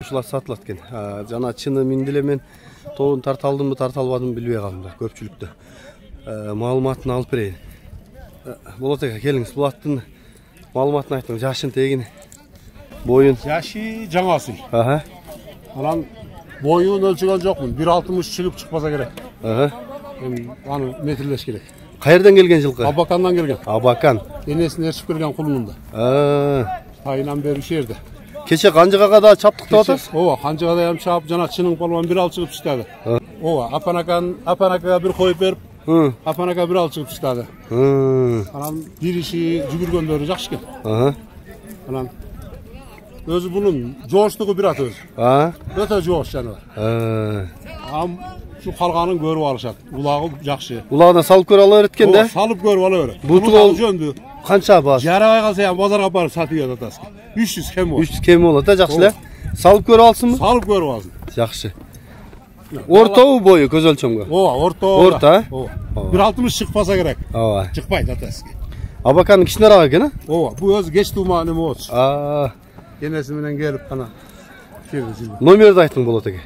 ушулар сатылат экен. Жана чыны миндиле мен тоон тарта алдымбы, тарта албадымбы билбей калдым да көпчүлүктө. Маалыматын алып берейин. Болот эке, келиңиз. Бул аттын маалыматын айтыңыз. Жашын тегин, боюн. Жашы жаңасы. Аха. Анан боюн өлчөгөн жокмун. 1.60 чыгып чыкпаса керек. Аха. Аны метрлеш керек. Кайерден келген жылкы? Абакандан келген. Абакан. Энесин ээрчип келген кулунунда. Тайынан бери шерде. Кече Канжыгага да чаптыктап атасыз? Ооба, Канжыгада ham чап, жана чынын полвон 1 ал чыгып чыктады. Ооба, апанакага бир коюп берип, апанака 1 ал чыгып чыктады. Анан бириши жүгүргөндөрү жакшы экен. Анан өзү бунун жооштугу бир ат өзү. Өтө жоош жаныбар. Şu kalganın görüp alışat. Ulağı жақшы. Ulağına salıp görüp ala öğretken de? Salıp görüp ala öğret. Butu jöndü. Kança bas? Yarabay kalsa ya bazarga barıp satıyor atası. 300 kemi olur. 300 kemi olur da жақşılar. Salıp görüp alsın mı? Salıp görüp alsın. Жақşı. Orta o boyu göz ölçümge? Orta. Orta? 1.60 çıkmasa gerek. Çıkmaydı atası. Abakanın kişiler ağa gene? Bu öz geç tuğma nemi olsun. Yenesinden gelip bana. Nomeri de aytın Bolot eke.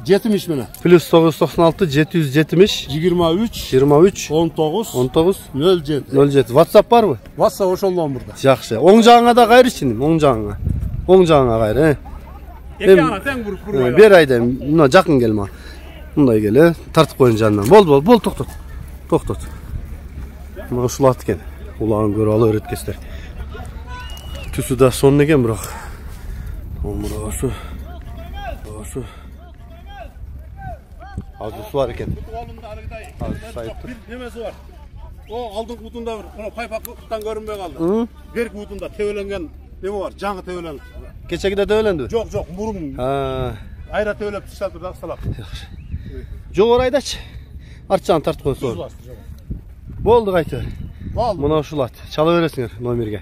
70 mene. Plus 996 770 23 19 07. WhatsApp var mı? WhatsApp oşoldan burada. Жақшы. Оң жағыңа да қайыр ішінім, оң жағыңа. Оң жағыңа қайыр, Екі ана тең бұрып бұрмай. Бер айда, мына жақын келма. Мұндай келе, тартып қойын жанынан. Бол, тоқтат. Мұна ұшылат кен. Улағын көрі алы өреткестер. Түсі да сон некен бұрақ. Мұна осы. Azısı var eken. Azısı sayıptır. Bir nemesi var. O aldın kutunda bir. Ona paypaklıktan görünmeye kaldı. Bir kutunda tevelengen nemi var. Canı tevelen. Keçeki de tevelendi? Yok. Murun. Ayra tevelep tüşseldir da salak. Жоқ орайдач. Артчаны тартып қойсын. Болды қайты. Мұна ұшылат. Чала бересіңер номерге.